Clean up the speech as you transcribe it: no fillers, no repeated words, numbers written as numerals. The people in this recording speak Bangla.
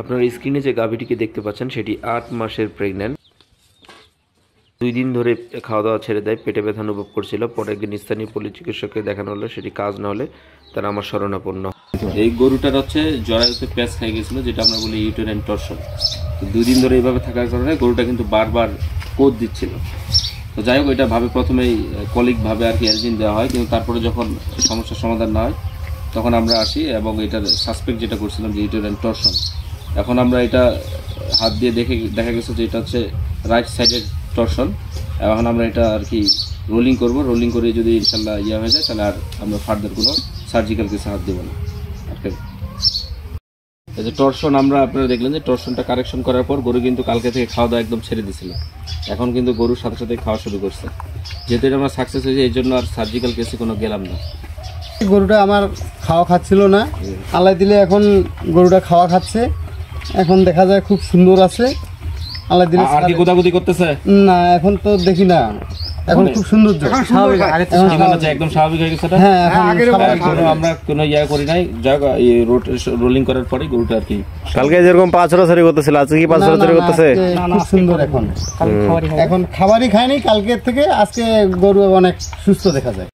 আপনারা স্ক্রিনে যে গাভীটিকে দেখতে পাচ্ছেন সেটি 8 মাসের প্রেগন্যান্ট। 2 দিন ধরে খাওয়া দাওয়া ছেড়ে দেয়, পেটে ব্যথা অনুভব করছিল। পরে একদিন স্থানীয় পল্লী চিকিৎসককে দেখানো হলো, সেটি কাজ না হলে তারা আমার শরণাপন্ন। এই গরুটার হচ্ছে জরায়ুতে প্যাঁচ খাই গেছিলো, যেটা আমরা বলি ইউটেরাইন টরশন। তো 2 দিন ধরে এইভাবে থাকার কারণে গরুটা কিন্তু বারবার কোদ দিচ্ছিল। তো যাই হোক, এটা ভাবে প্রথমেই কলিকভাবে আর কি অ্যালজিন দেওয়া হয়, কিন্তু তারপরে যখন সমস্যার সমাধান না হয় তখন আমরা আসি এবং এটার সাসপেক্ট যেটা করছিলাম যে ইউটেরাইন টরশন। এখন আমরা এটা হাত দিয়ে দেখা গেছে যে এটা হচ্ছে রাইট সাইডের টরশন। এখন আমরা এটা আর কি রোলিং করব, রোলিং করে যদি ইনশাল্লাহ হয়ে যায় তাহলে আর আমরা ফার্দার কোনো সার্জিক্যাল কিছু হাত দেবো না। এই যে টরশন আমরা আপনারা দেখলেন যে টরশনটা কারেকশন করার পর গরু কিন্তু কালকে থেকে খাওয়া দাওয়া একদম ছেড়ে দিছিল। এখন কিন্তু গরুর সাথে সাথে খাওয়া শুরু করছে। যেহেতু এটা আমরা সাকসেস হয়েছে এই জন্য আর সার্জিক্যাল কেসে কোনো গেলাম না। গরুটা আমার খাওয়া খাচ্ছিল না, আল্লাহ দিলে এখন গরুটা খাওয়া খাচ্ছে। এখন দেখা যায় খুব সুন্দর আছে, আল্লাহ দিলে। আর কি গোদাগুদি করতেছে না, এখন তো দেখি না, এখন খুব সুন্দর, একদম স্বাভাবিক হয়ে গেছে। হ্যাঁ, আমরা কোনো করি নাই, রোলিং করার পরে গরুটা আর কি কালকে যেরকম 5 ছড়াছড়ি করতেছিল, আজকে কি 5 ছড়াছড়ি করতেছে? খুব সুন্দর। এখন খাবারই খায়নি কালকের থেকে, আজকে গরু অনেক সুস্থ দেখা যায়।